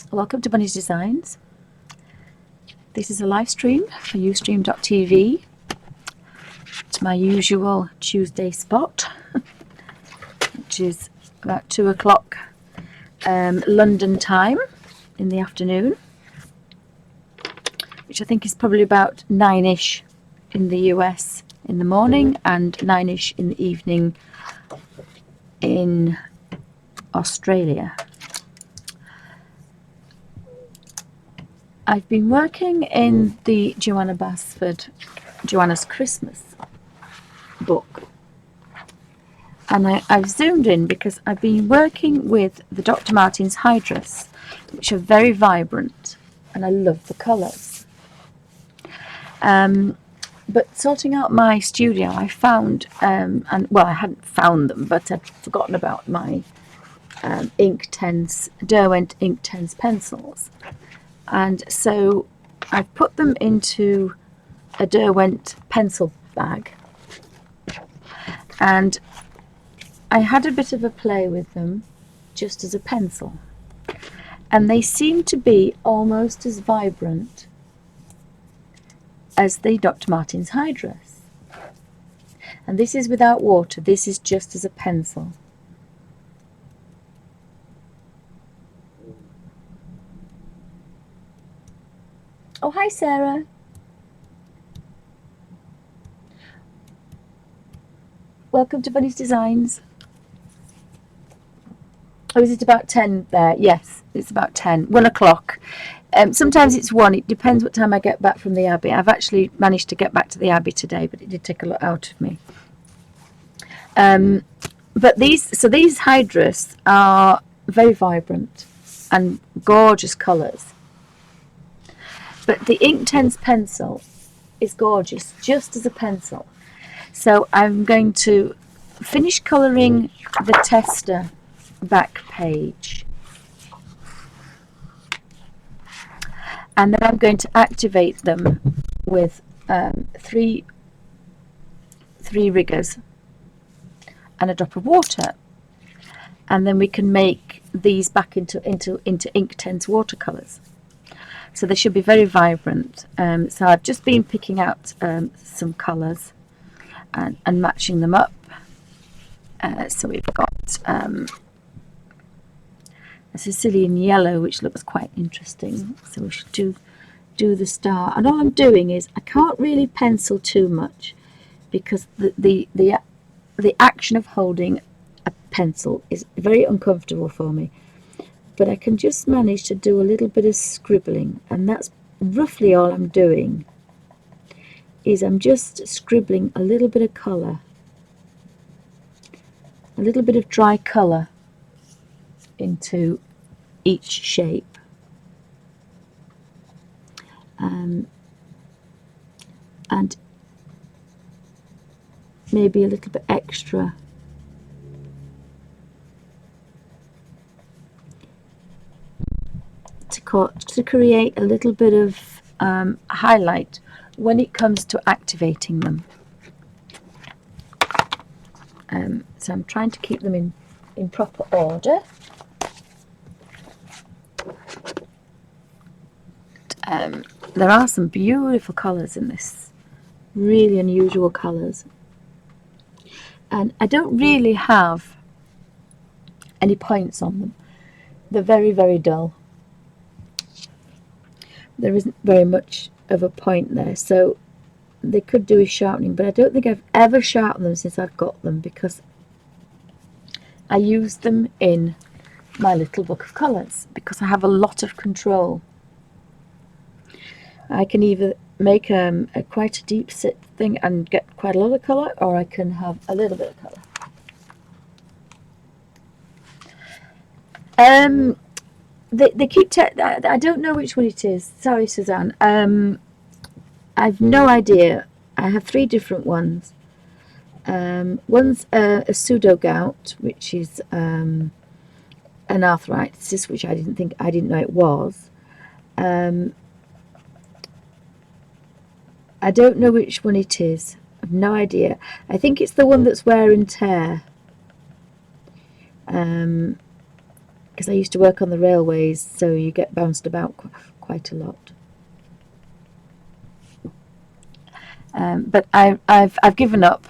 Welcome to Bunny's Designs. This is a live stream for ustream.tv. It's my usual Tuesday spot, which is about 2 o'clock London time in the afternoon, which I think is probably about 9ish in the US in the morning and 9ish in the evening in Australia. I've been working in the Johanna Basford, Johanna's Christmas book, and I've zoomed in because I've been working with the Dr. Martens Hydras, which are very vibrant, and I love the colours. But sorting out my studio, I found, I hadn't found them, but I'd forgotten about my Inktense, Derwent Inktense pencils. And so I've put them into a Derwent pencil bag, and I had a bit of a play with them just as a pencil, and they seem to be almost as vibrant as the Dr. Martens Hydras. And this is without water, this is just as a pencil. Oh, hi Sarah. Welcome to Bunny's Designs. Oh, is it about 10 there? Yes, it's about 10. 1 o'clock. Sometimes it's 1. It depends what time I get back from the Abbey. I've actually managed to get back to the Abbey today, but it did take a lot out of me. But these hydras are very vibrant and gorgeous colours. But the Inktense pencil is gorgeous, just as a pencil. So I'm going to finish colouring the tester back page. And then I'm going to activate them with three riggers and a drop of water. And then we can make these back into Inktense watercolours. So they should be very vibrant. So I've just been picking out some colours and matching them up. So we've got a Sicilian yellow, which looks quite interesting. So we should do the star. And all I'm doing is I can't really pencil too much because the action of holding a pencil is very uncomfortable for me. But I can just manage to do a little bit of scribbling, and that's roughly all I'm doing, is I'm just scribbling a little bit of colour, a little bit of dry colour into each shape. And maybe a little bit extra to create a little bit of highlight when it comes to activating them. So I'm trying to keep them in proper order. There are some beautiful colours in this, really unusual colours. And I don't really have any points on them. They're very, very dull. There isn't very much of a point there, so they could do with sharpening, but I don't think I've ever sharpened them since I've got them, because I use them in my little book of colours because I have a lot of control. I can either make quite a deep set thing and get quite a lot of colour, or I can have a little bit of colour. They keep I don't know which one it is. Sorry, Suzanne. I've no idea. I have 3 different ones. One's a pseudo gout, which is an arthritis, which I didn't know it was. I don't know which one it is. I've no idea. I think it's the one that's wear and tear. because I used to work on the railways, so you get bounced about quite a lot. But I've given up.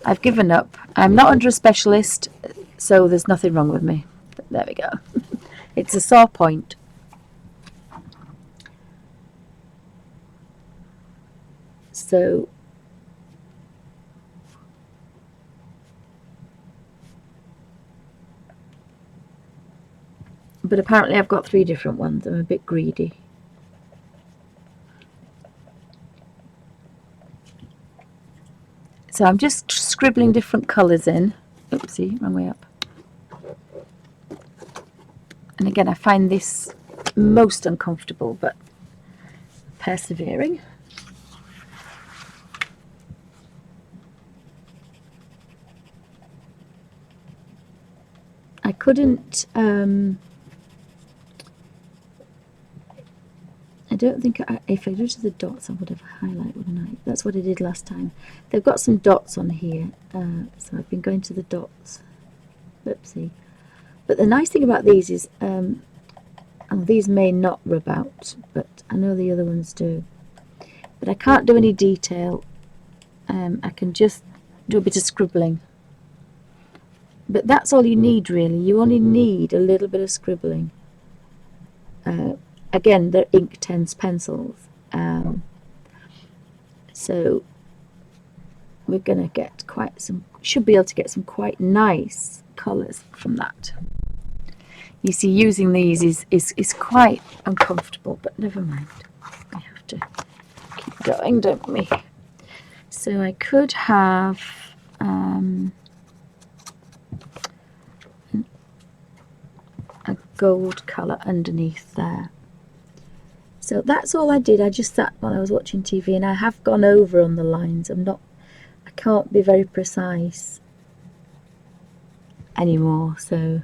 I've given up. I'm not under a specialist, so there's nothing wrong with me. But there we go. It's a sore point. So but apparently I've got 3 different ones. I'm a bit greedy. So I'm just scribbling different colours in. Oopsie, wrong way up. And again, I find this most uncomfortable, but persevering. I couldn't, I don't think, if I go to the dots I would have a highlight, wouldn't I? That's what I did last time. They've got some dots on here, so I've been going to the dots. Oopsie. But the nice thing about these is, and these may not rub out, but I know the other ones do. But I can't do any detail. I can just do a bit of scribbling. But that's all you need, really. You only need a little bit of scribbling. Again, they're Inktense pencils. So we're going to get quite some, should be able to get some quite nice colours from that. You see, using these is quite uncomfortable, but never mind. We have to keep going, don't we? So I could have a gold colour underneath there. So that's all I did. I just sat while I was watching TV, and I have gone over on the lines. I can't be very precise anymore, so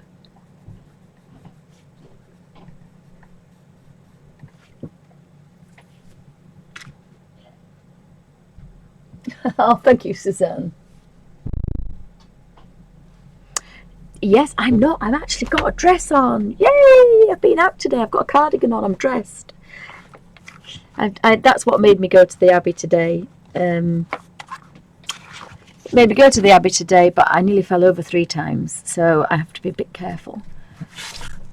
oh, thank you, Suzanne. Yes, I'm not. I've actually got a dress on. Yay! I've been out today. I've got a cardigan on. I'm dressed. That's what made me go to the Abbey today. Made me go to the Abbey today, but I nearly fell over 3 times, so I have to be a bit careful.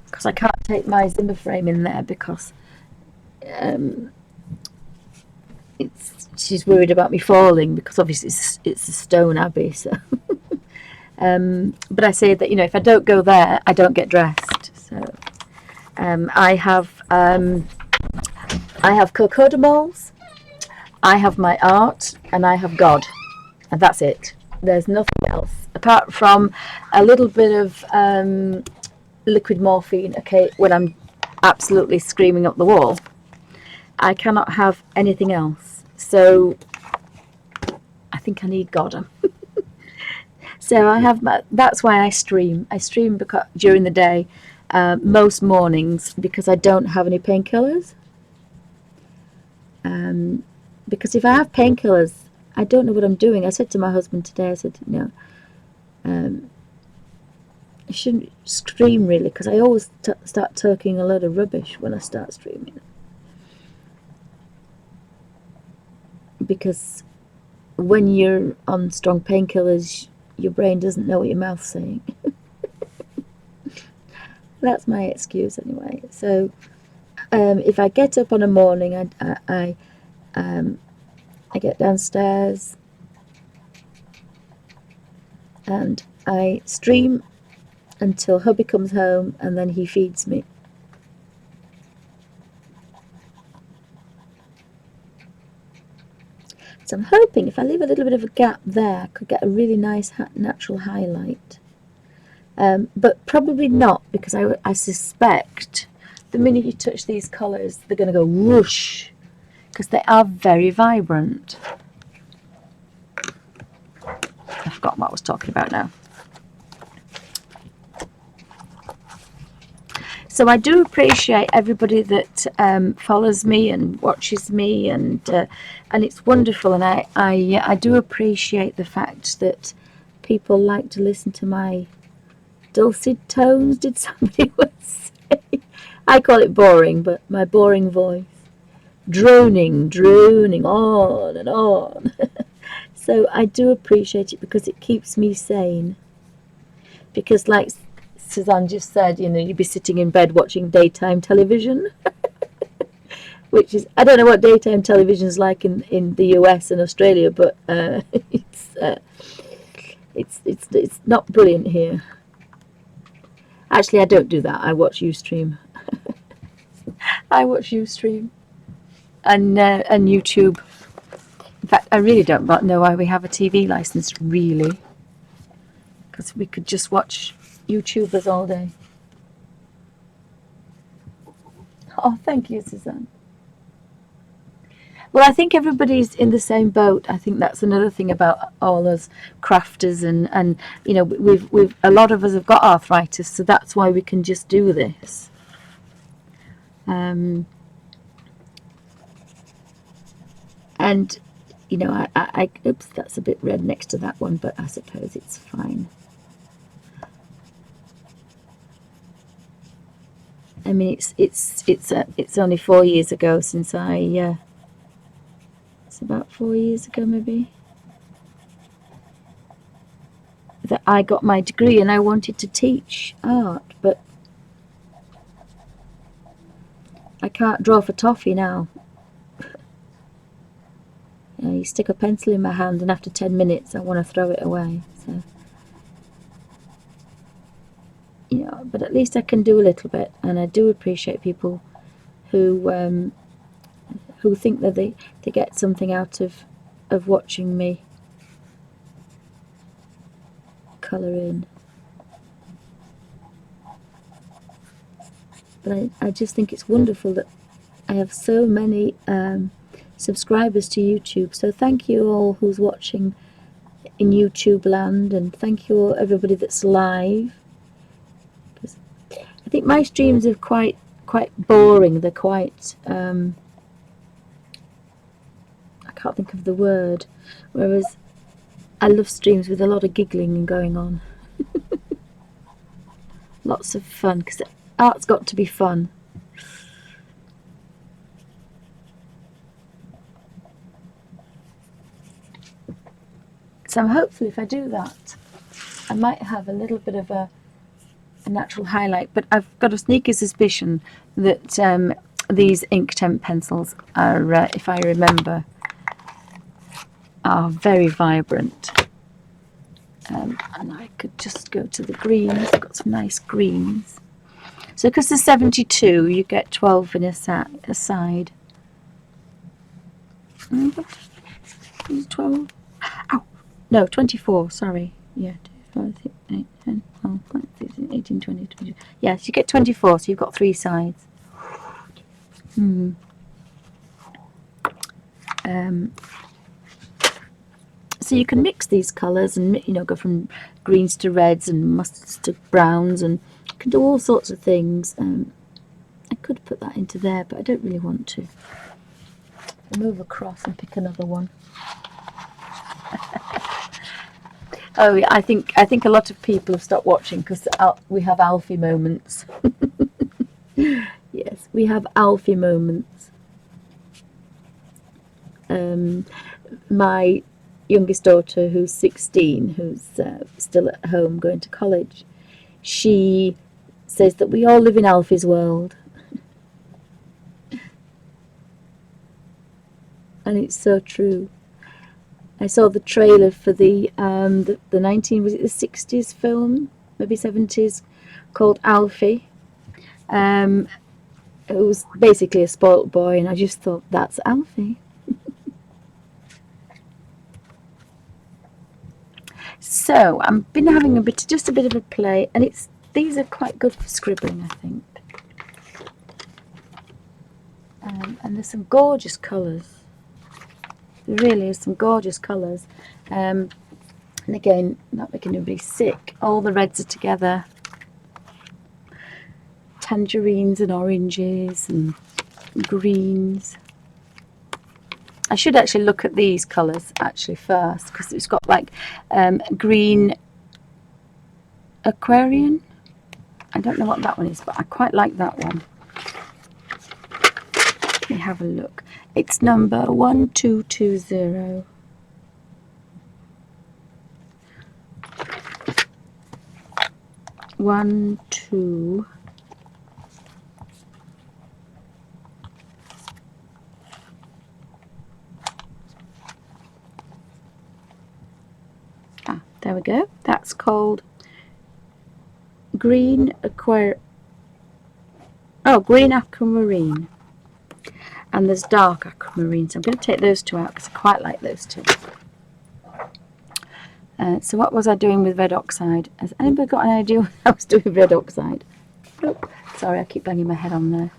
Because I can't take my Zimmer frame in there because she's worried about me falling, because obviously it's a stone abbey, so but I say that, you know, if I don't go there I don't get dressed. So I have cocodamols, I have my art, and I have God, and that's it. There's nothing else apart from a little bit of liquid morphine, okay, when I'm absolutely screaming up the wall. I cannot have anything else. So I think I need God. So I have that's why I stream. I stream because during the day, most mornings, because I don't have any painkillers. Because if I have painkillers, I don't know what I'm doing. I said to my husband today, I said, you know, I shouldn't stream really, because I always start talking a load of rubbish when I start streaming. Because when you're on strong painkillers, your brain doesn't know what your mouth's saying. That's my excuse anyway. So if I get up on a morning, I get downstairs and I stream until hubby comes home, and then he feeds me. So I'm hoping if I leave a little bit of a gap there, I could get a really nice natural highlight. But probably not, because I suspect the minute you touch these colours, they're going to go whoosh, because they are very vibrant. I've forgotten what I was talking about now. So I do appreciate everybody that follows me and watches me, and it's wonderful, and I do appreciate the fact that people like to listen to my Dulcet tones, did somebody once say? I call it boring, but my boring voice. Droning on and on. So I do appreciate it because it keeps me sane. Because like Suzanne just said, you know, you'd be sitting in bed watching daytime television, which is, I don't know what daytime television is like in the US and Australia, but it's not brilliant here. Actually, I don't do that. I watch Ustream. I watch Ustream and YouTube. In fact, I really don't know why we have a TV license, really, because we could just watch YouTubers all day. Oh, thank you, Suzanne. Well, I think everybody's in the same boat. I think that's another thing about all us crafters, and you know, we've a lot of us have got arthritis, so that's why we can just do this. And you know, I oops, that's a bit red next to that one, but I suppose it's fine. I mean, it's only 4 years ago since I it's about 4 years ago maybe that I got my degree, and I wanted to teach art, but I can't draw for toffee now. You stick a pencil in my hand, and after 10 minutes I want to throw it away. So, you know, but at least I can do a little bit, and I do appreciate people who think that they get something out of watching me colour in. But I just think it's wonderful that I have so many subscribers to YouTube. So thank you all who's watching in YouTube land, and thank you all everybody that's live. I think my streams are quite boring. They're quite I can't think of the word. Whereas I love streams with a lot of giggling and going on. Lots of fun, because art's got to be fun. So hopefully if I do that, I might have a little bit of a natural highlight. But I've got a sneaky suspicion that these Inktense pencils are, if I remember, are very vibrant. And I could just go to the greens. I've got some nice greens. So because there's 72, you get 12 in a side. 12? Oh, no, 24, sorry. Yeah, 5, 6, 8, 10, 12, 15, 18, 20, 22. Yes, you get 24, so you've got 3 sides. So you can mix these colours and, you know, go from greens to reds and mustards to browns, and you can do all sorts of things. I could put that into there, but I don't really want to. I'll move across and pick another one. Oh yeah, I think a lot of people have stopped watching because we have Alfie moments. Yes, we have Alfie moments. My youngest daughter, who's 16, who's still at home going to college, she says that we all live in Alfie's world. And it's so true. I saw the trailer for the 60s film, maybe 70s, called Alfie. It was basically a spoilt boy, and I just thought, that's Alfie. So I've been having just a bit of a play, and these are quite good for scribbling, I think. And there's some gorgeous colours. There really is some gorgeous colours. And again, not making anybody sick. All the reds are together. Tangerines and oranges and greens. I should actually look at these colours actually first, because it's got like green, Aquarian. I don't know what that one is, but I quite like that one. Let me have a look. It's number 1220. One, two. Ah, there we go. That's called Green Green Aquamarine. And there's dark aquamarine, so I'm going to take those two out because I quite like those two. So what was I doing with red oxide? Has anybody got an idea what I was doing with red oxide? Nope. Sorry, I keep banging my head on there.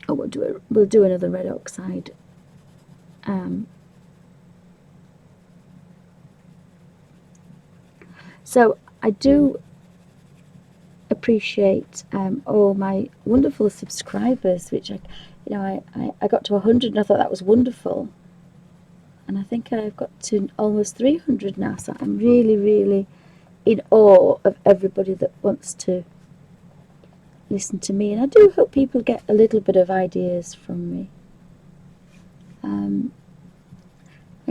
We'll do another red oxide. So I do appreciate all my wonderful subscribers, which I got to 100 and I thought that was wonderful, and I think I've got to almost 300 now, so I'm really, really in awe of everybody that wants to listen to me, and I do hope people get a little bit of ideas from me. I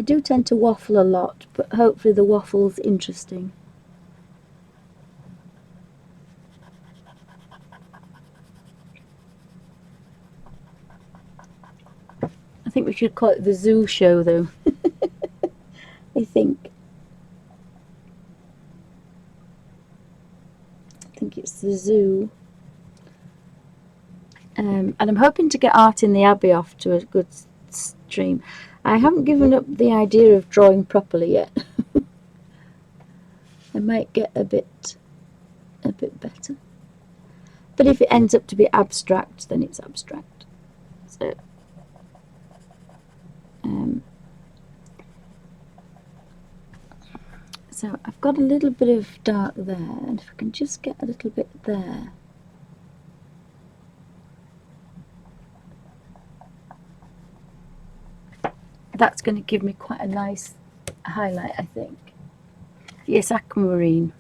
do tend to waffle a lot, but hopefully the waffle's interesting. I think we should call it the zoo show, though. I think it's the zoo. And I'm hoping to get Art in the Abbey off to a good stream. I haven't given up the idea of drawing properly yet. I might get a bit better. But if it ends up to be abstract, then it's abstract. So I've got a little bit of dark there, and if I can just get a little bit there. That's going to give me quite a nice highlight, I think. Yes, aquamarine.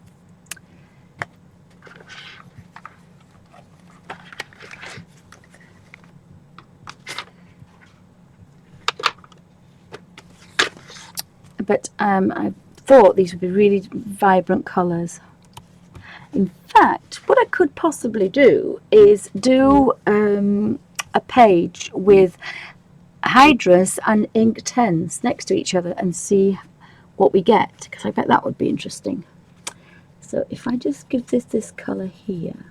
But I thought these would be really vibrant colours. In fact, what I could possibly do is do a page with Hydras and Inktense next to each other and see what we get, because I bet that would be interesting. So if I just give this colour here,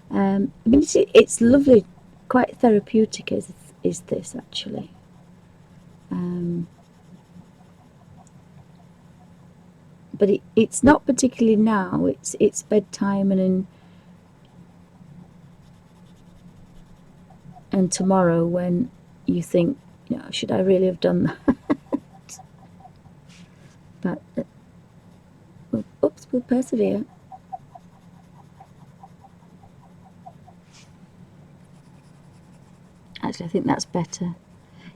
I mean, it's lovely, quite therapeutic is this actually. But it's not particularly now, it's bedtime and tomorrow when you think, should I really have done that? But we'll persevere. Actually, I think that's better.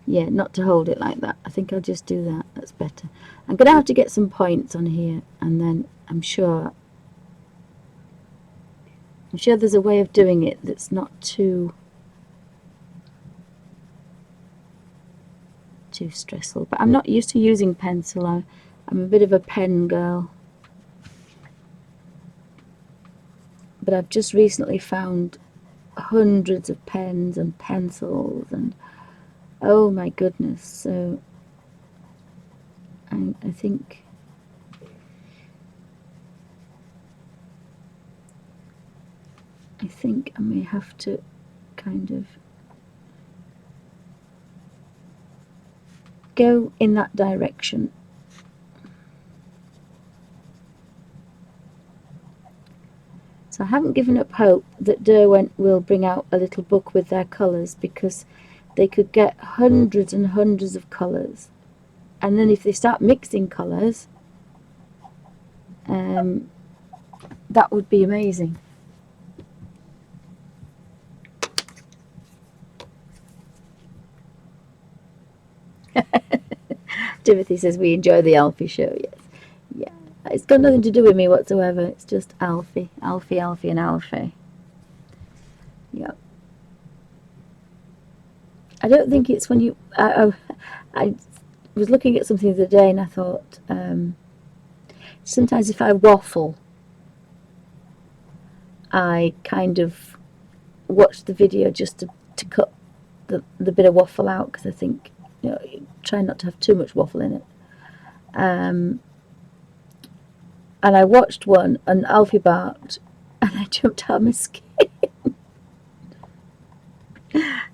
Yeah, not to hold it like that. I think I'll just do that. That's better. I'm going to have to get some points on here, and then I'm sure there's a way of doing it that's not too stressful. But I'm not used to using pencil. I'm a bit of a pen girl. But I've just recently found hundreds of pens and pencils, and oh my goodness. So I think I may have to kind of go in that direction. So I haven't given up hope that Derwent will bring out a little book with their colours, because they could get hundreds and hundreds of colours, and then if they start mixing colours, that would be amazing. Timothy says we enjoy the Alfie show. Yes, yeah, It's got nothing to do with me whatsoever. It's just Alfie, Alfie, Alfie, and Alfie. Yep. I don't think it's when you. I was looking at something the other day and I thought sometimes if I waffle, I kind of watch the video just to cut the bit of waffle out, because I think, you know, try not to have too much waffle in it. And I watched one and Alfie barked and I jumped out of my skin.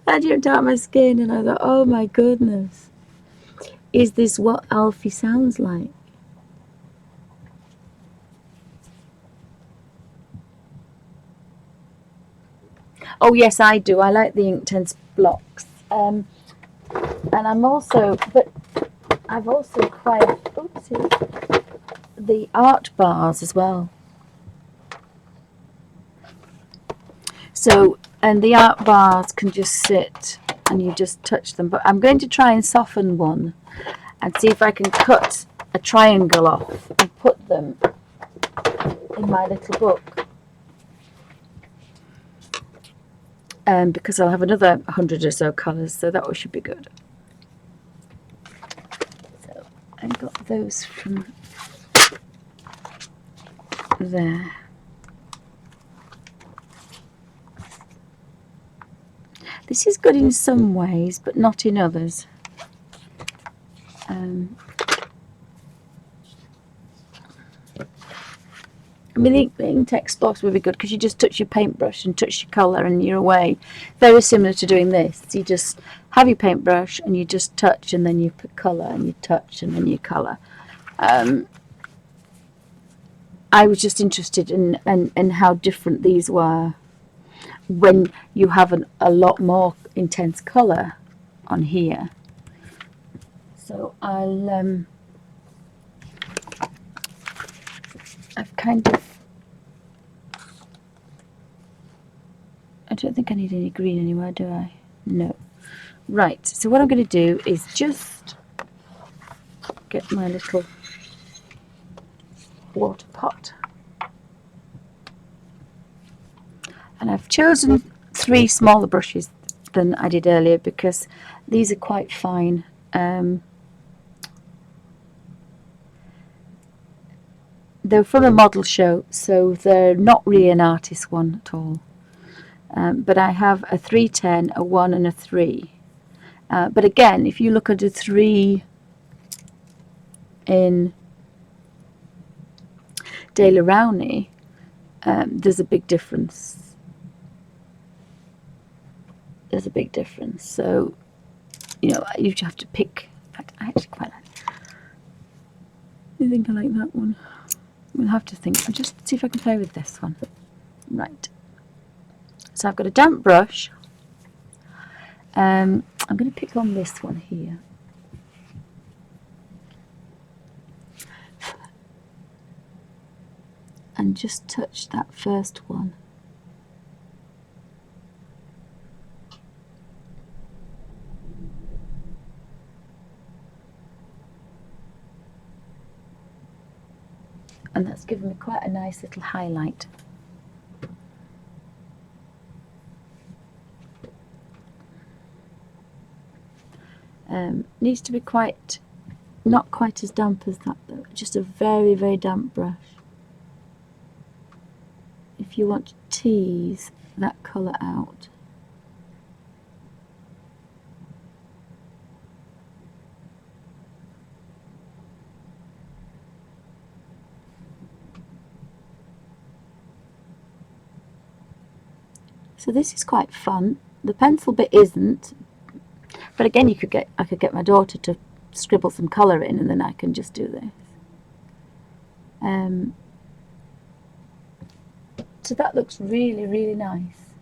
I jumped out of my skin and I thought, oh my goodness, is this what Alfie sounds like? Oh yes, I do. I like the Inktense blocks. And I'm also, but I've also acquired, oopsie, the art bars as well. So, and the art bars can just sit and you just touch them. But I'm going to try and soften one and see if I can cut a triangle off and put them in my little book. Because I'll have another 100 or so colours, so that should be good. So I got those from there. This is good in some ways, but not in others. I mean, the Inktense blocks would be good because you just touch your paintbrush and touch your colour and you're away. Very similar to doing this. You just have your paintbrush and you just touch and then you put colour and you touch and then you colour. I was just interested in how different these were when you have a lot more intense colour on here. So I've kind of, I don't think I need any green anywhere, do I? No. Right, so what I'm going to do is just get my little water pot. And I've chosen 3 smaller brushes than I did earlier because these are quite fine. They're from a model show, so they're not really an artist one at all. But I have a 310, a 1 and a 3. But again, if you look at a 3 in De La Rowney, there's a big difference. There's a big difference. So, you know, you have to pick. In fact, I actually quite like. I think I like that one. We'll have to think. I'll just see if I can play with this one. Right. So I've got a damp brush. I'm going to pick on this one here. And just touch that first one. And that's given me quite a nice little highlight. Needs to be not quite as damp as that though, just a very, very damp brush. If you want to tease that colour out. So this is quite fun. The pencil bit isn't, but again I could get my daughter to scribble some colour in and then I can just do this. So that looks really, really nice.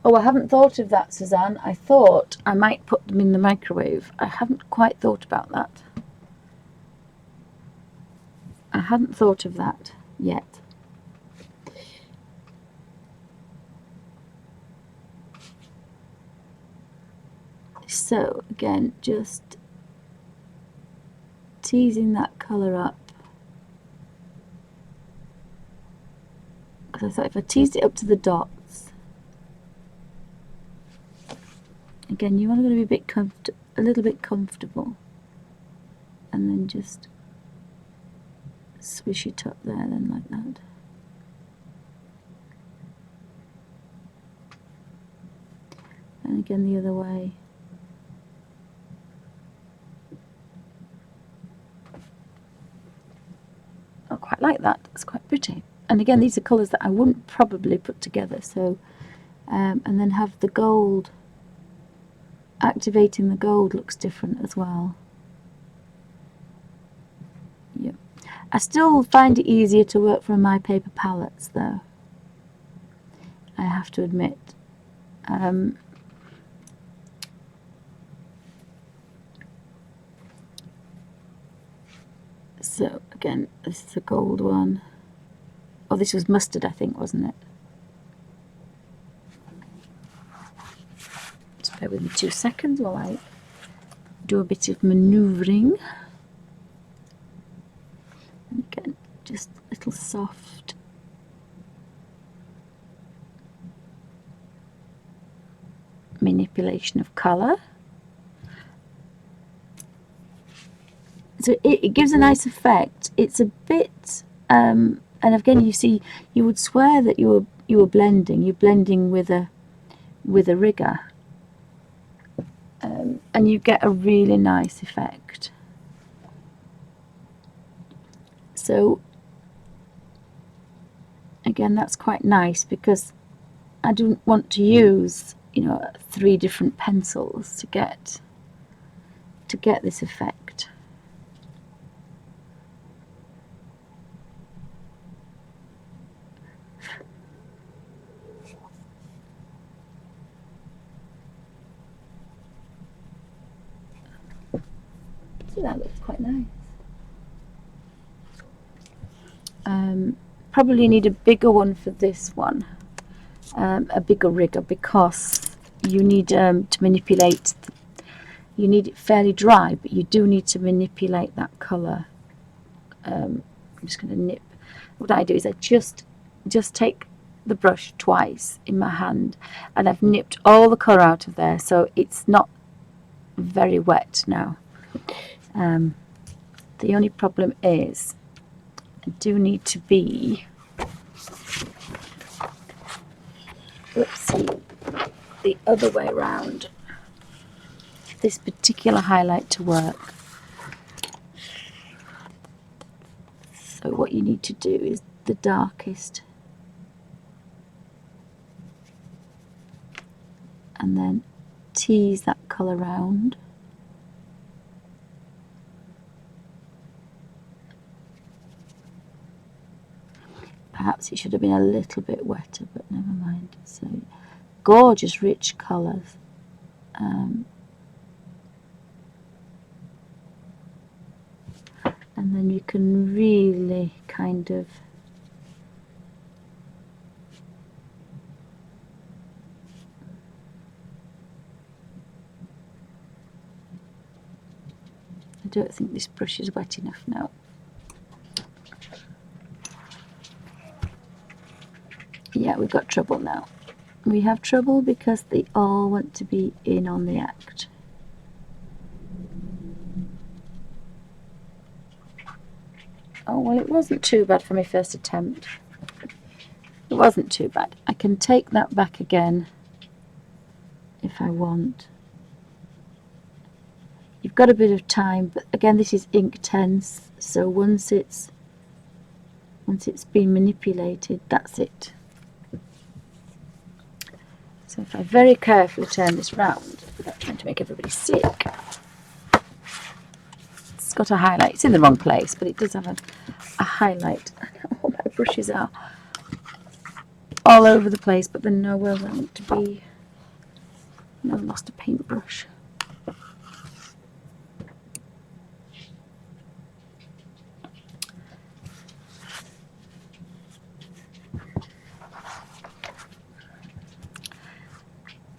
Oh, I haven't thought of that, Suzanne. I thought I might put them in the microwave. I haven't quite thought about that. I hadn't thought of that yet. So again, just teasing that colour up. Because I thought if I teased it up to the dots, again, you want to be a little bit comfortable, and then just swish it up there, then like that. And again the other way. I quite like that. It's quite pretty. And again, these are colours that I wouldn't probably put together. So, and then have the gold. Activating the gold looks different as well. Yep. I still find it easier to work from my paper palettes, though. I have to admit. So again, this is a gold one. Oh, this was mustard, I think, wasn't it? Just bear with me 2 seconds while I do a bit of manoeuvring. And again, just a little soft. Manipulation of colour. So it gives a nice effect. It's a bit, and again, you see, you would swear that you were blending. You're blending with a rigger, and you get a really nice effect. So again, that's quite nice because I don't want to use 3 different pencils to get this effect. So that looks quite nice. Probably need a bigger one for this one, a bigger rigger, because you need to manipulate. You need it fairly dry, but you do need to manipulate that colour. I'm just going to nip. What I do is I just take the brush twice in my hand, and I've nipped all the colour out of there, so it's not very wet now. The only problem is I do need to be, oopsie, the other way around this particular highlight to work. So what you need to do is the darkest, and then tease that colour round. Perhaps it should have been a little bit wetter, but never mind. So gorgeous rich colours. And then you can really kind of I don't think this brush is wet enough now. Yeah, we've got trouble now. We have trouble because they all want to be in on the act. Oh, well, it wasn't too bad for my first attempt. It wasn't too bad. I can take that back again if I want. You've got a bit of time, but again, this is Inktense, so once it's been manipulated, that's it. So if I very carefully turn this round, without trying to make everybody sick, it's got a highlight. It's in the wrong place, but it does have a highlight. All my brushes are all over the place, but they're nowhere where I want to be. No, I lost a paintbrush.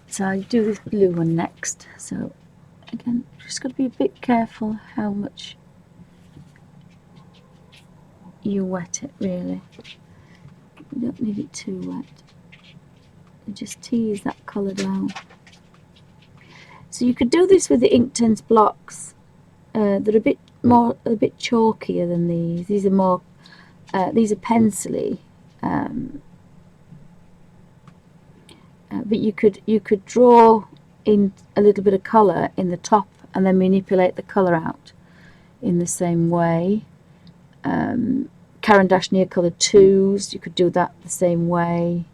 So I do this blue one next. So again, just got to be a bit careful how much you wet it really. You don't need it too wet. You just tease that colour down. So you could do this with the Inktense blocks. They're a bit chalkier than these. These are more, these are pencily. But you could draw in a little bit of colour in the top and then manipulate the colour out in the same way. Caran d'Ache near colour 2s, you could do that the same way.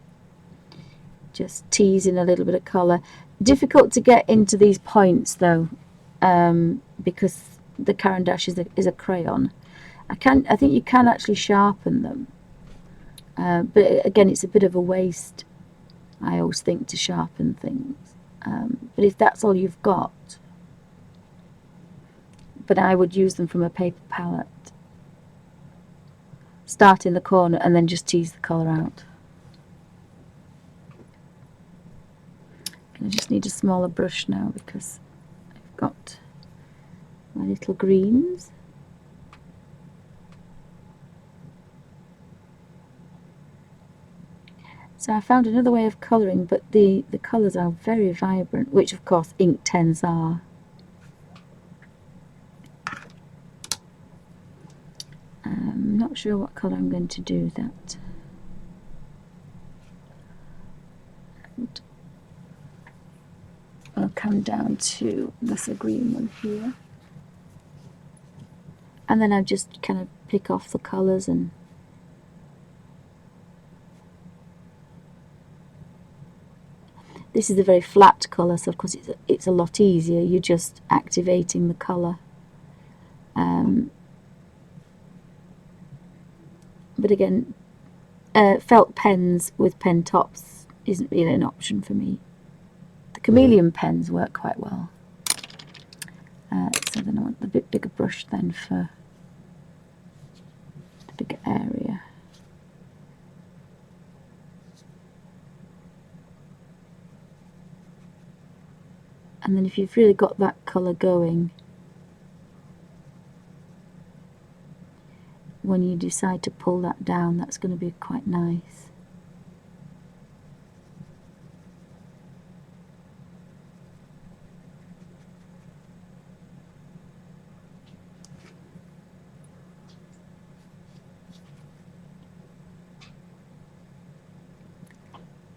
Just tease in a little bit of colour. Difficult to get into these points though, because the Caran d'Ache is a crayon. I think you can actually sharpen them, but again it's a bit of a waste, I always think, to sharpen things. But if that's all you've got, but I would use them from a paper palette. Start in the corner and then just tease the colour out. And I just need a smaller brush now because I've got my little greens. So I found another way of colouring, but the colours are very vibrant, which of course Inktense are. I'm not sure what colour I'm going to do that. And I'll come down to this green one here. And then I just kind of pick off the colours and this is a very flat colour, so of course it's a lot easier. You're just activating the colour. But again, felt pens with pen tops isn't really an option for me. The chameleon pens work quite well. So then I want the bit bigger brush then for the bigger area. And then if you've really got that colour going, when you decide to pull that down, that's going to be quite nice.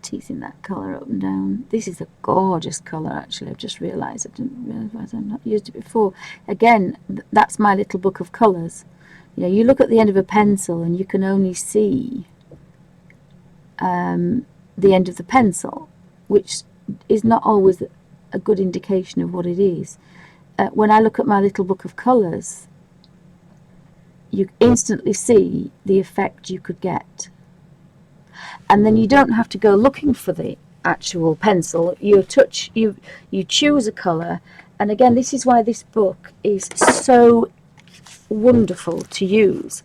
Teasing that colour up and down. This is a gorgeous colour actually. I've just realised I didn't realise I've not used it before. Again, that's my little book of colours. You know, you look at the end of a pencil and you can only see the end of the pencil, which is not always a good indication of what it is. When I look at my little book of colours, you instantly see the effect you could get. And then you don't have to go looking for the actual pencil. You choose a colour, and again, this is why this book is so wonderful to use.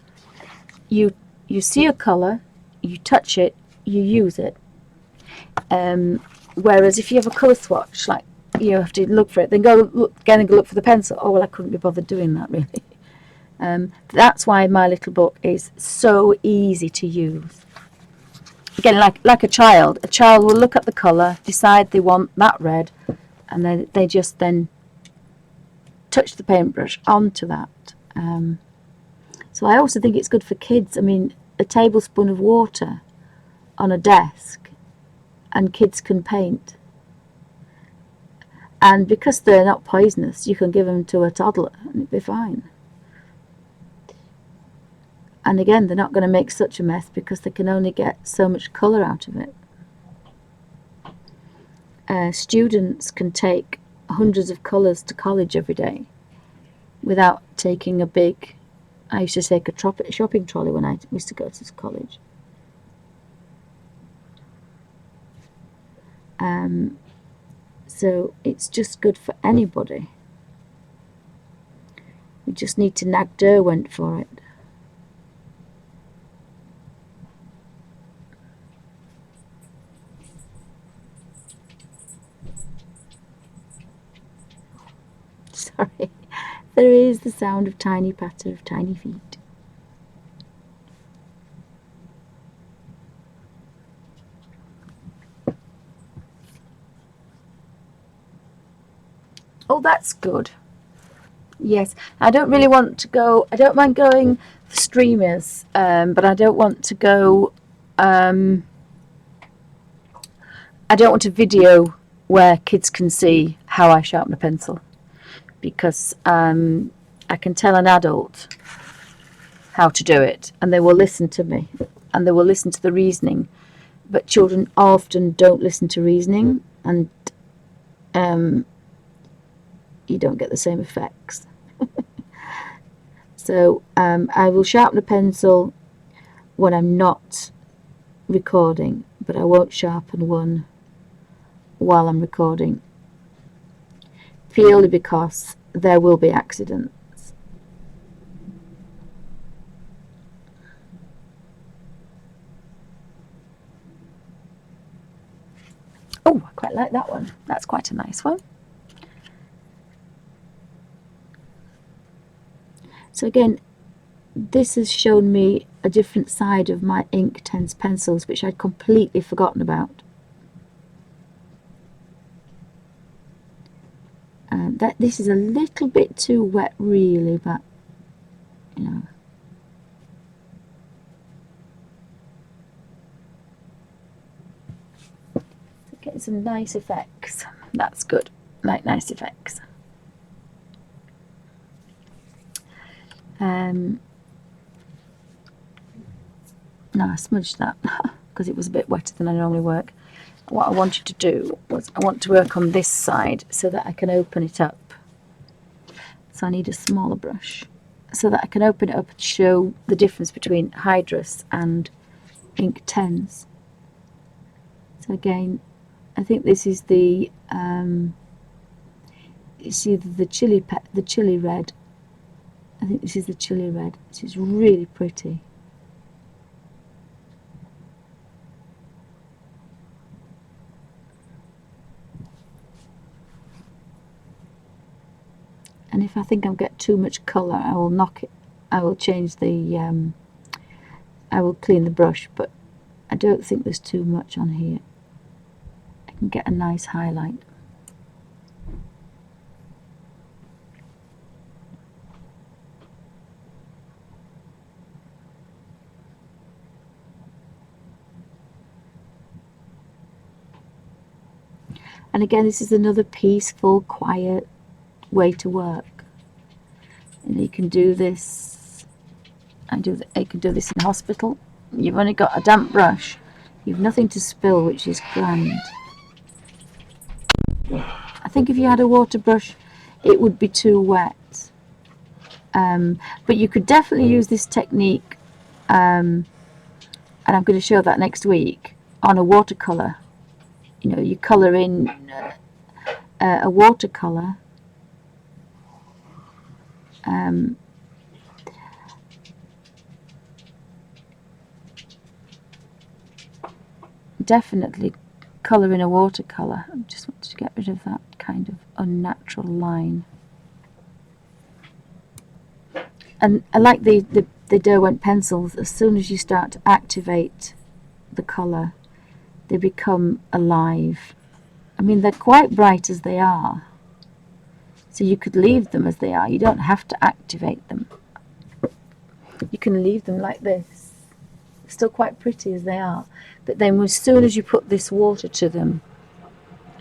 You see a colour, you touch it, you use it. Whereas if you have a colour swatch, like you have to look for it, then go look again and go look for the pencil. Oh well, I couldn't be bothered doing that really. That's why my little book is so easy to use. Again, like a child will look at the colour, decide they want that red, and then they just then touch the paintbrush onto that. So I also think it's good for kids. I mean, a tablespoon of water on a desk and kids can paint. And because they're not poisonous, you can give them to a toddler and it'd be fine. And again, they're not going to make such a mess because they can only get so much colour out of it. Students can take hundreds of colours to college every day without taking a big... I used to take a shopping trolley when I used to go to college. So it's just good for anybody. We just need to nag Derwent for it. Sorry, there is the sound of tiny patter of tiny feet. Oh, that's good. Yes, I don't really want to go. I don't mind going for streamers, but I don't want to go. I don't want a video where kids can see how I sharpen a pencil, because I can tell an adult how to do it, and they will listen to me, and they will listen to the reasoning. But children often don't listen to reasoning, and you don't get the same effects. So I will sharpen a pencil when I'm not recording, but I won't sharpen one while I'm recording, purely because there will be accidents. Oh, I quite like that one. That's quite a nice one. So again, this has shown me a different side of my Inktense pencils, which I'd completely forgotten about. This is a little bit too wet, really, but you know. Getting some nice effects. That's good. Like nice effects. No, I smudged that because it was a bit wetter than I normally work. What I wanted to do was I want to work on this side so that I can open it up. So I need a smaller brush so that I can open it up and show the difference between Hydrus and Inktense. So again, I think this is the it's either the chili red. I think this is the chili red. This is really pretty. And if I think I've got too much colour, I will knock it. I will change the. I will clean the brush, but I don't think there's too much on here. I can get a nice highlight. And again, this is another peaceful, quiet way to work. And you can do this. I can do this in hospital. You've only got a damp brush. You've nothing to spill, which is grand. I think if you had a water brush, it would be too wet. But you could definitely use this technique, and I'm going to show that next week, on a watercolour. You know, you colour in a watercolour. Definitely colour in a watercolour. I just want to get rid of that kind of unnatural line. And I like the Derwent pencils. As soon as you start to activate the colour, they become alive. I mean, they're quite bright as they are, so you could leave them as they are. You don't have to activate them. You can leave them like this. They're still quite pretty as they are, but then as soon as you put this water to them,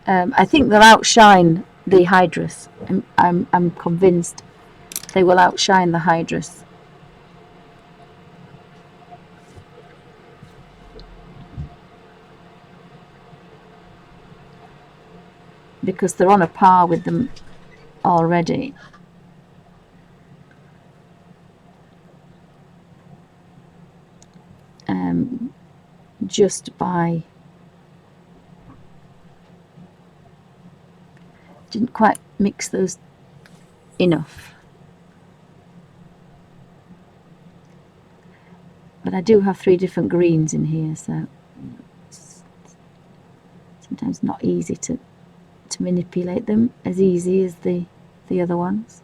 I think they'll outshine the Hydrus. I'm convinced they will outshine the Hydrus. Because they're on a par with them already. Just by didn't quite mix those enough, but I do have 3 different greens in here, so it's sometimes not easy to manipulate them as easy as the other ones.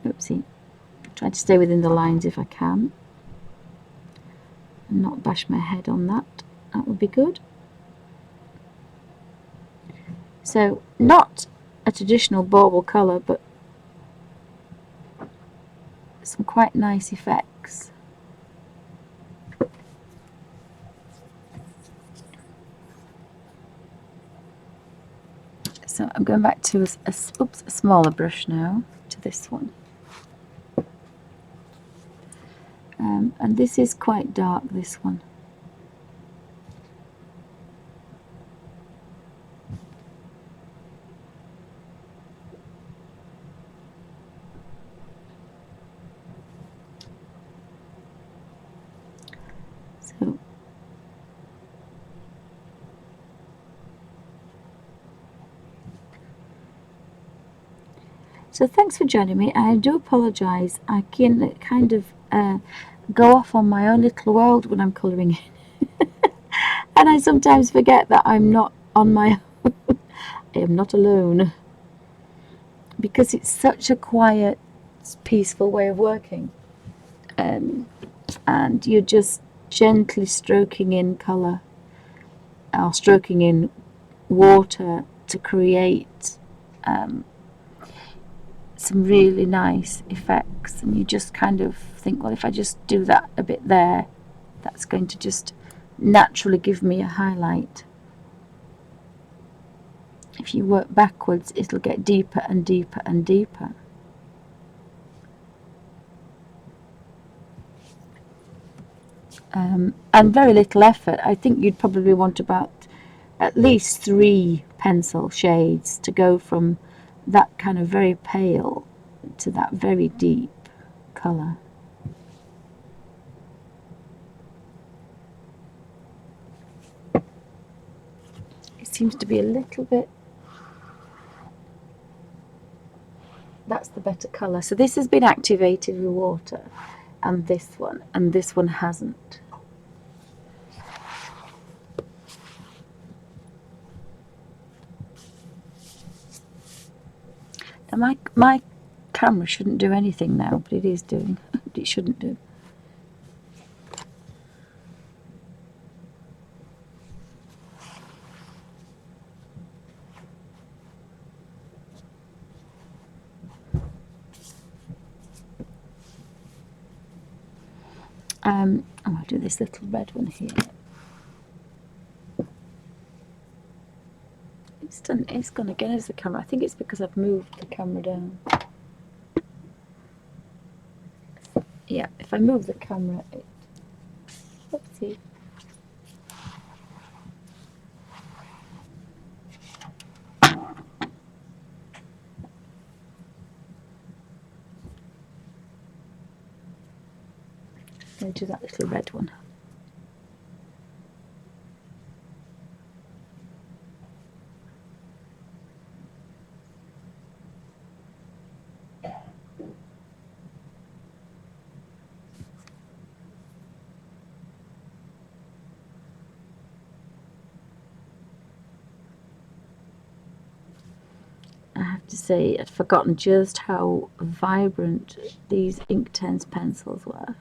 Oopsie. Try to stay within the lines if I can. and not bash my head on that. That would be good. So not a traditional bauble colour, but some quite nice effects. So I'm going back to a smaller brush now, to this one. And this is quite dark, this one. So thanks for joining me. I do apologise. I can kind of go off on my own little world when I'm colouring in. And I sometimes forget that I'm not on my own. I am not alone. Because it's such a quiet, peaceful way of working. And you're just gently stroking in colour, or stroking in water to create some really nice effects, and you just kind of think, well, if I just do that a bit there, that's going to just naturally give me a highlight. If you work backwards, it'll get deeper and deeper and deeper. And very little effort. I think you'd probably want about at least 3 pencil shades to go from that kind of very pale to that very deep colour. It seems to be a little bit, that's the better colour. So this has been activated with water, and this one hasn't. Now my camera shouldn't do anything now, but it is doing. It shouldn't do. I'll do this little red one here. It's gone again as the camera. I think it's because I've moved the camera down. Yeah, if I move the camera, let's see. I'll do that little red one. I have to say, I'd forgotten just how vibrant these Inktense pencils were.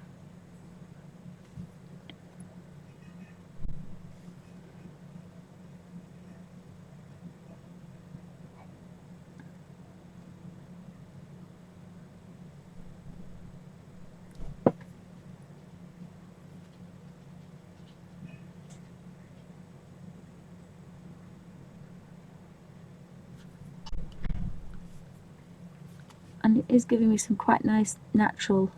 And it is giving me some quite nice natural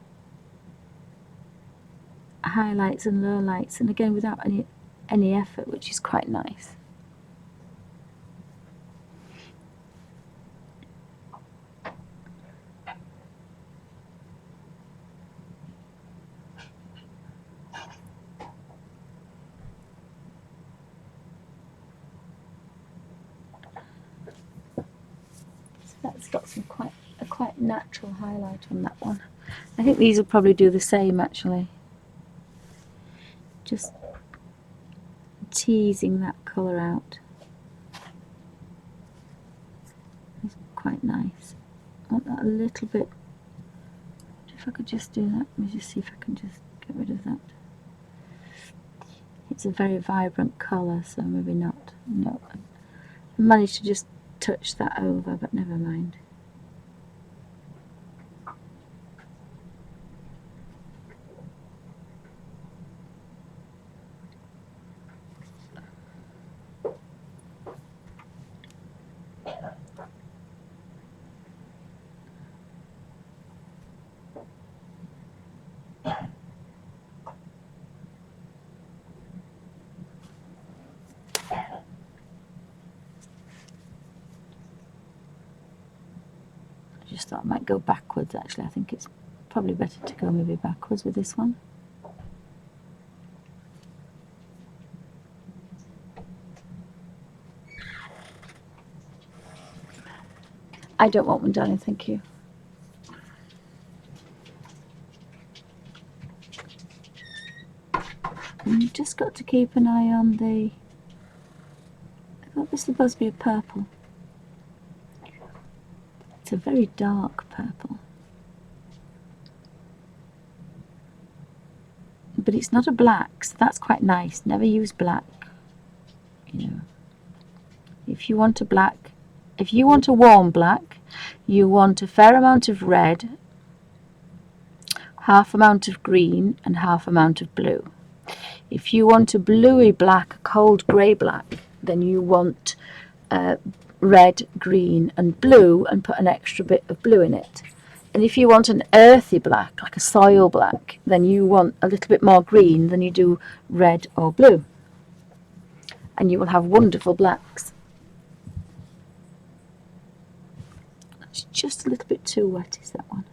highlights and lowlights, and again without any effort, which is quite nice. So that's got some quite natural highlight on that one. I think these will probably do the same actually. Just teasing that colour out. It's quite nice. I want that a little bit. If I could just do that, let me just see if I can just get rid of that. it's a very vibrant colour, so maybe not. No, I managed to just touch that over, but never mind. I just thought I might go backwards actually. I think it's probably better to go maybe backwards with this one. I don't want one, darling, thank you. And you've just got to keep an eye on the... I thought this was supposed to be a purple. It's a very dark purple. But it's not a black, so that's quite nice. Never use black. You know, if you want a black, if you want a warm black, you want a fair amount of red, half amount of green, and half amount of blue. If you want a bluey black, a cold grey black, then you want red, green, and blue, and put an extra bit of blue in it. And if you want an earthy black, like a soil black, then you want a little bit more green than you do red or blue. And you will have wonderful blacks. It's just a little bit too wet, is that one?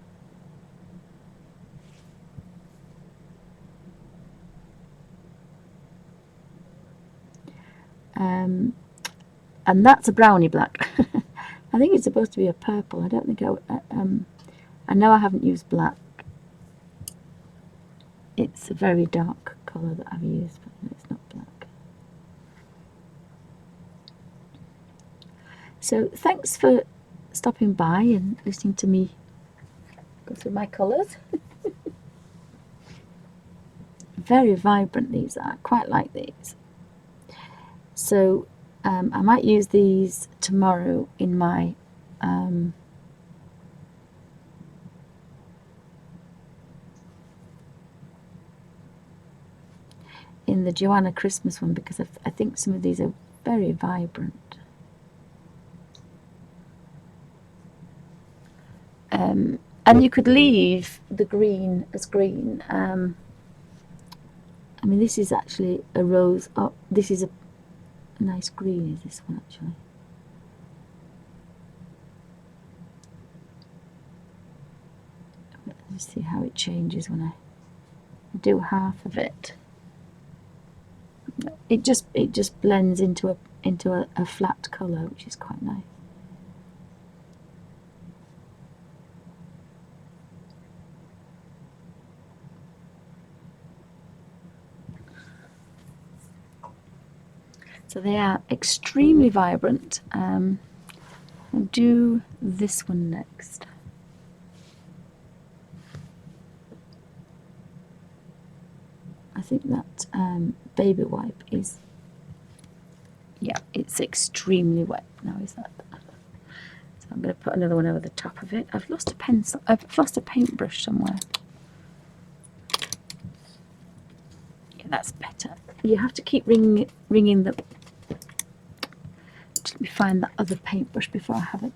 And that's a brownie black. I think it's supposed to be a purple. I don't think I know I haven't used black. It's a very dark colour that I've used, but it's not black. So thanks for stopping by and listening to me go through my colours. Very vibrant these are. I quite like these. So I might use these tomorrow in my in the Johanna Christmas one, because I think some of these are very vibrant. And you could leave the green as green. I mean, this is actually a rose. Oh, this is a nice green, is this one actually. Let's see how it changes when I do half of it. It just blends into a flat colour, which is quite nice. So they are extremely vibrant. I'll do this one next. I think that baby wipe is, yeah, it's extremely wet now, is that? So I'm going to put another one over the top of it. I've lost a pencil. I've lost a paintbrush somewhere. Yeah, that's better. You have to keep ringing the. Let me find that other paintbrush before I have it.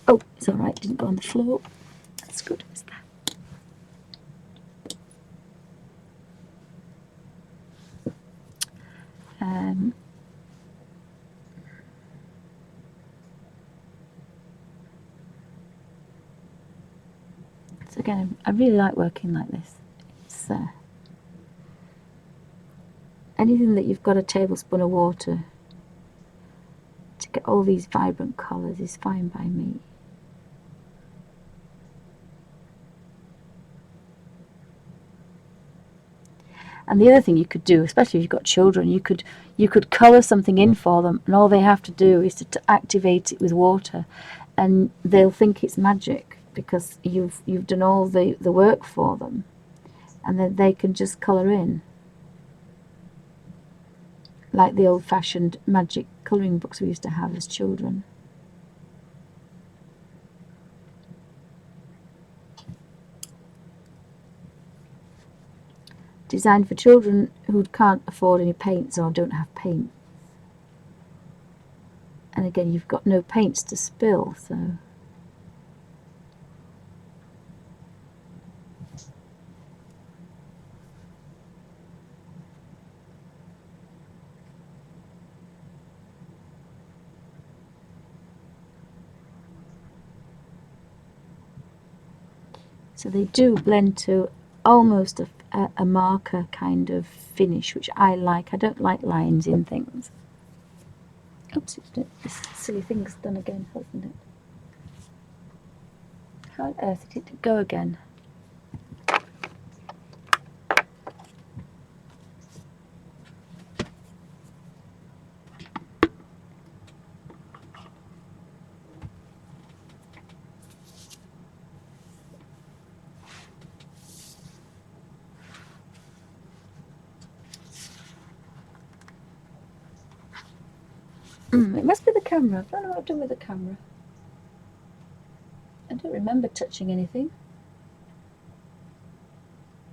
Oh, it's all right. Didn't go on the floor. That's good. Is that? So again, I really like working like this. It's anything that you've got a tablespoon of water to get all these vibrant colours is fine by me. And the other thing you could do, especially if you've got children, you could colour something in for them, and all they have to do is to activate it with water, and they'll think it's magic because you've done all the work for them, and then they can just colour in. like the old-fashioned magic colouring books we used to have as children. Designed for children who can't afford any paints or don't have paint. And again, you've got no paints to spill, so... So they do blend to almost a marker kind of finish, which I like. I don't like lines in things. Oops, this silly thing's done again, hasn't it? How on earth did it go again? It must be the camera. I don't know what I've done with the camera. I don't remember touching anything.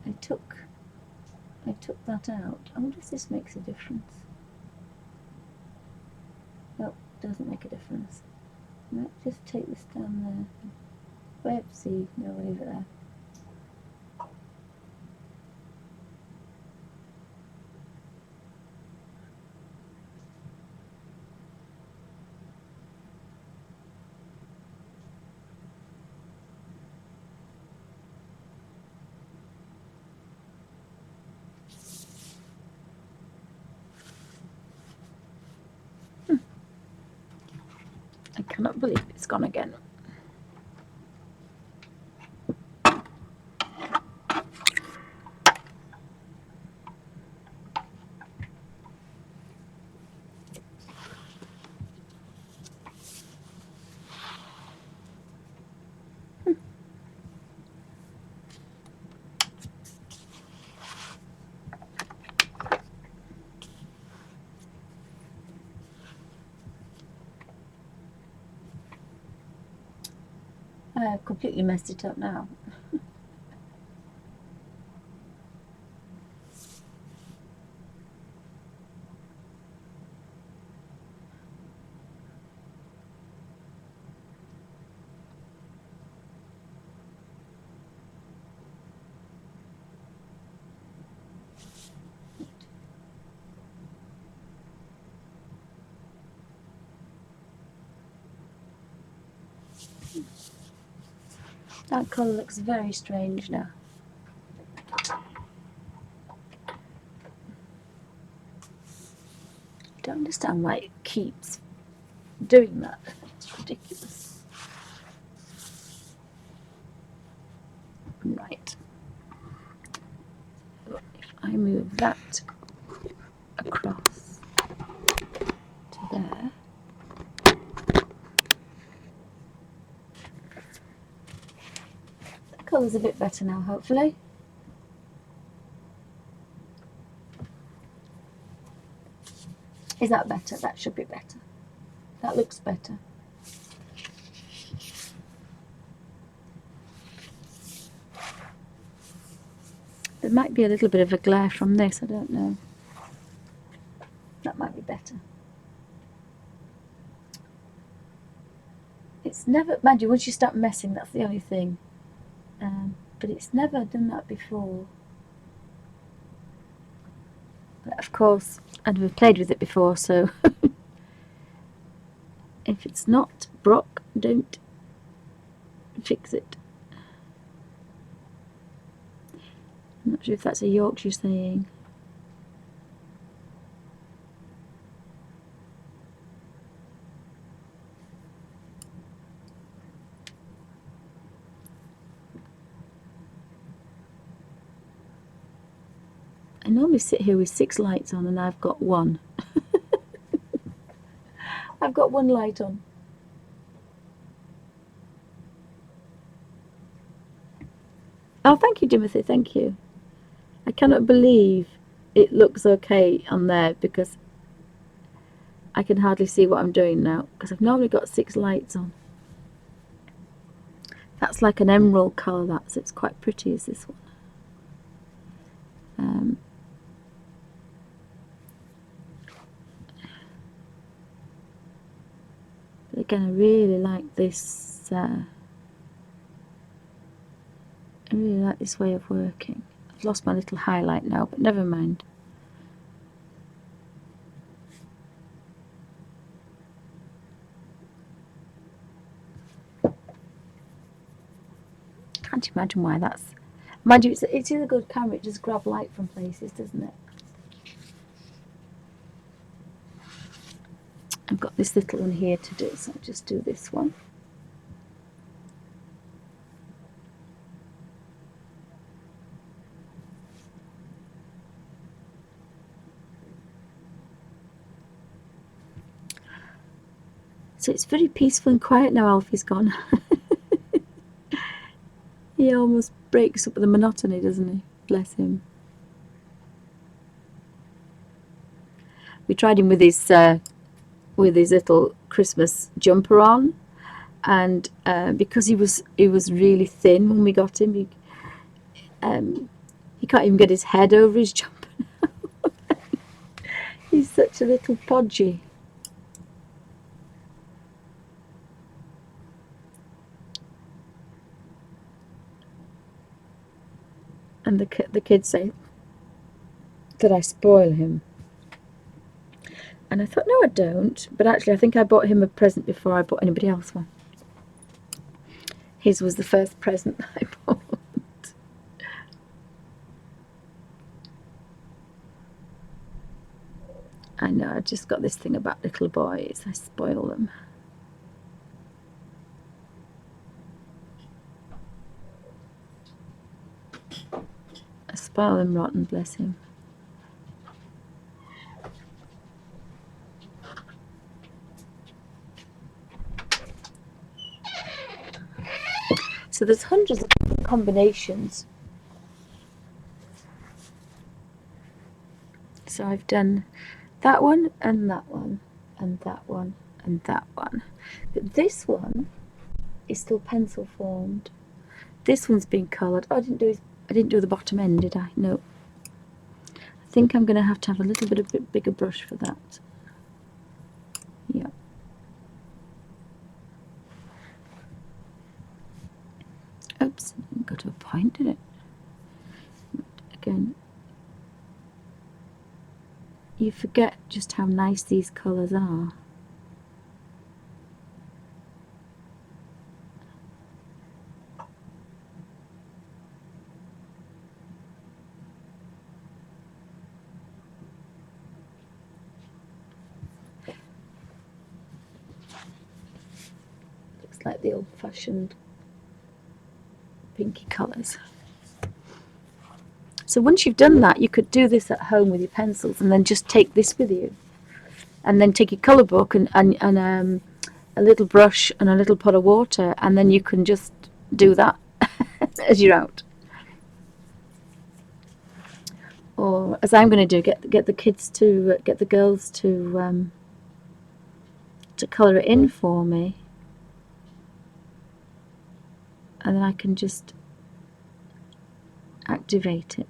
I took that out. I wonder if this makes a difference. No, it doesn't make a difference. I might just take this down there. Whoopsie, no, we'll leave it there. I cannot believe it's gone again. I've completely messed it up now. That colour looks very strange now. I don't understand why it keeps doing that. It's ridiculous. Right. If I move that across to there. The colour's a bit better now, hopefully. Is that better? That should be better. That looks better. There might be a little bit of a glare from this, I don't know. That might be better. It's never, mind you, once you start messing, that's the only thing. But it's never done that before. But of course, I'd have played with it before, so if it's not broke, don't fix it. I'm not sure if that's a Yorkshire saying. I normally sit here with 6 lights on and I've got 1. I've got 1 light on. Oh, thank you, Timothy, thank you. I cannot believe it looks okay on there because I can hardly see what I'm doing now because I've normally got 6 lights on. That's like an emerald colour, that, so it's quite pretty, is this one. But again, I really like this. I really like this way of working. I've lost my little highlight now, but never mind. Can't imagine why that's. Mind you, it's a good camera. It just grabs light from places, doesn't it? I've got this little one here to do, so I'll just do this one. So it's very peaceful and quiet now Alfie's gone. He almost breaks up the monotony, doesn't he? Bless him. We tried him with his little Christmas jumper on, and because he was really thin when we got him, he can't even get his head over his jumper now. He's such a little podgy. And the kids say, did I spoil him? And I thought, no, I don't. But actually, I think I bought him a present before I bought anybody else one. His was the first present that I bought. I know, I just got this thing about little boys. I spoil them. I spoil them rotten, bless him. So there's hundreds of combinations. So I've done that one and that one and that one and that one. But this one is still pencil formed. This one's been coloured. Oh, I didn't do the bottom end, did I? No. I think I'm going to have a little bit bigger brush for that. Yeah. Oops, it didn't go to a point, did it? Again, you forget just how nice these colours are. Looks like the old-fashioned pinky colours. So once you've done that, you could do this at home with your pencils and then just take this with you. And then take your colour book and a little brush and a little pot of water, and then you can just do that as you're out. Or as I'm going to do, get the kids to get the girls to colour it in for me, and then I can just activate it.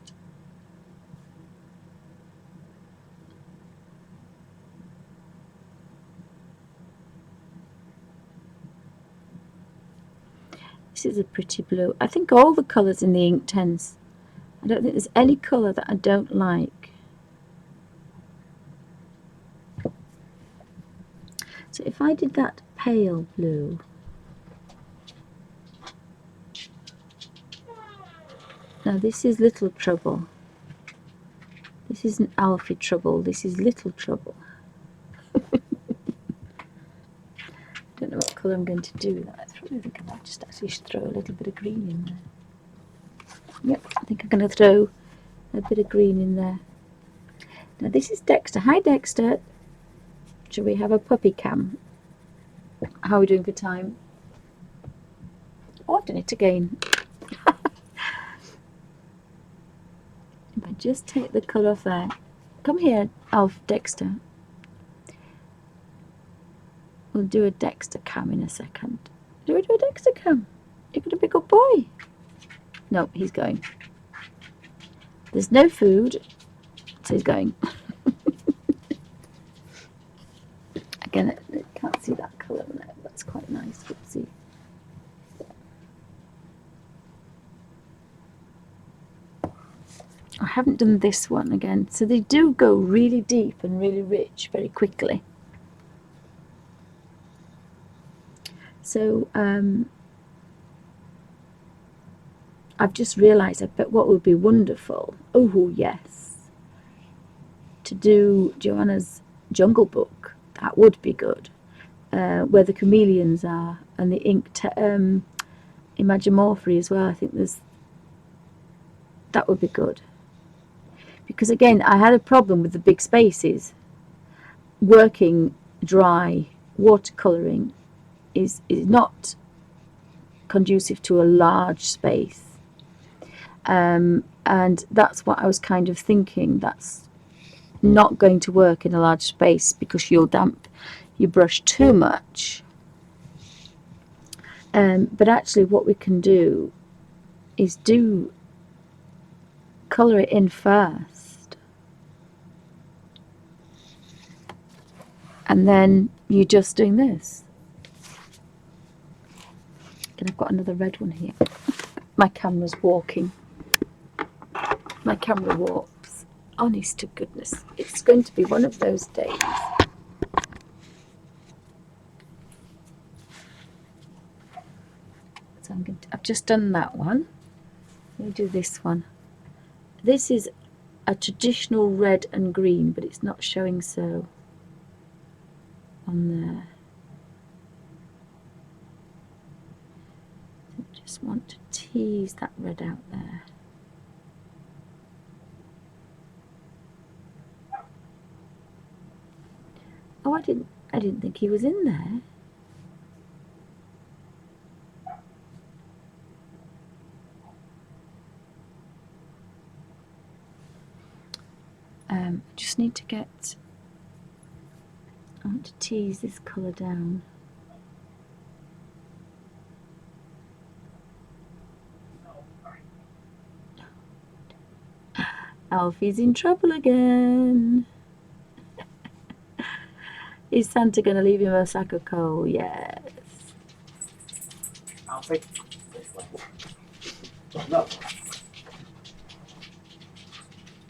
This is a pretty blue. I think all the colours in the Inktense, I don't think there's any colour that I don't like. So if I did that pale blue, now this is Little Trouble. This isn't Alfie Trouble, this is Little Trouble. Don't know what colour I'm going to do with that. I think I might just actually throw a little bit of green in there. Yep, I think I'm going to throw a bit of green in there. Now this is Dexter. Hi Dexter. Shall we have a puppy cam? How are we doing for time? Oh, I've done it again. If I just take the colour off there. Come here, Dexter. We'll do a Dexter cam in a second. Do we do a Dexter cam? You're going to be a good boy. No, he's going. There's no food, so he's going. Again, I can't see that colour in there. That's quite nice. Let's see. I haven't done this one again. So they do go really deep and really rich very quickly. So I've just realised, I bet what would be wonderful, oh yes, to do Johanna's Jungle Book. That would be good. Where the chameleons are, and the Imagimorphy as well. I think that would be good. Because again, I had a problem with the big spaces. Working dry watercolouring is not conducive to a large space. And that's what I was kind of thinking. That's not going to work in a large space because you'll damp your brush too much. But actually what we can do is colour it in first. And then you're just doing this. And I've got another red one here. My camera's walking. My camera warps. Honest to goodness. It's going to be one of those days. So I've just done that one. Let me do this one. This is a traditional red and green, but it's not showing so on there. So I just want to tease that red out there. Oh, I didn't think he was in there. Just need to get. I want to tease this colour down. Alfie's in trouble again. Is Santa going to leave him a sack of coal? Yes. Alfie, this way. No.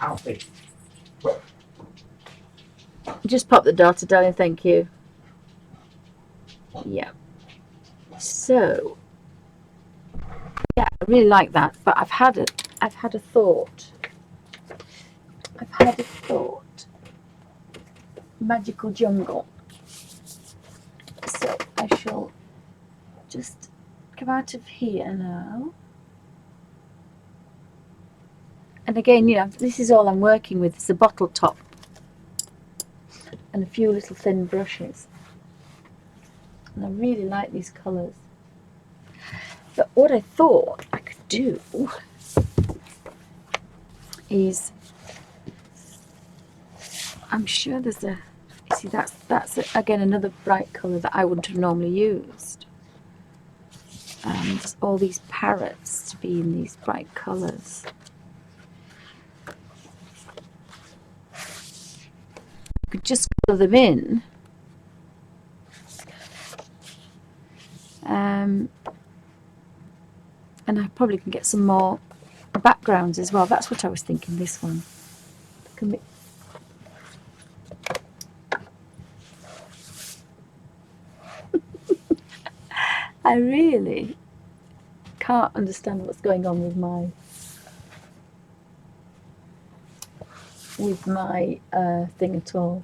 Alfie. Just pop the data, darling, thank you. Yeah. So, yeah, I really like that, but I've had a thought. I've had a thought. Magical jungle. So I shall just come out of here now. And again, you know, this is all I'm working with. It's a bottle top and a few little thin brushes. And I really like these colours. But what I thought I could do is, I'm sure there's a, you see that's again another bright colour that I wouldn't have normally used. And all these parrots to be in these bright colours. You could just colour them in. And I probably can get some more backgrounds as well. That's what I was thinking, this one. I really can't understand what's going on with my thing at all.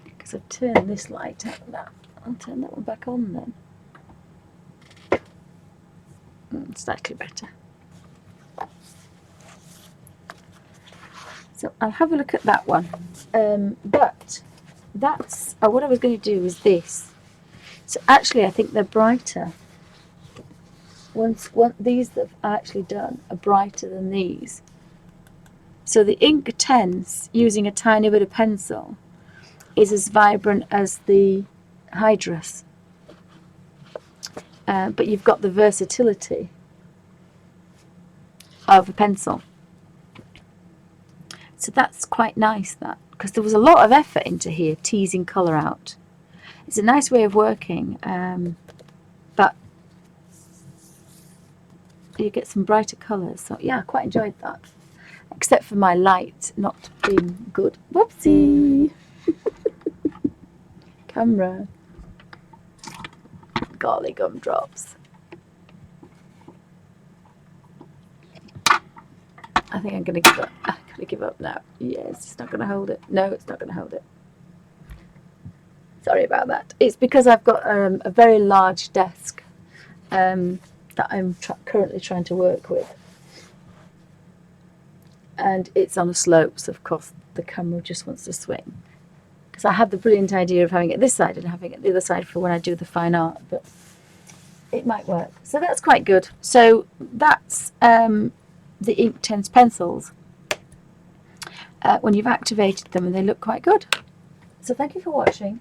Because I've turned this light out now. I'll turn that one back on then. It's slightly better. So I'll have a look at that one. But that's what I was going to do is this. So actually I think they're brighter. These that I've actually done are brighter than these. So the Inktense, using a tiny bit of pencil, is as vibrant as the Hydrus, but you've got the versatility of a pencil. So that's quite nice, that, because there was a lot of effort into here, teasing colour out. It's a nice way of working, but you get some brighter colours. So yeah, I quite enjoyed that, except for my light not being good. Whoopsie! Camera. Golly gumdrops. I think I'm going to give up. I'm going to give up now. Yes, it's not going to hold it. No, it's not going to hold it. Sorry about that. It's because I've got a very large desk that I'm currently trying to work with. And it's on a slope, so of course the camera just wants to swing. Because I had the brilliant idea of having it this side and having it the other side for when I do the fine art, but it might work. So that's quite good. So that's the Inktense pencils when you've activated them, and they look quite good. So thank you for watching.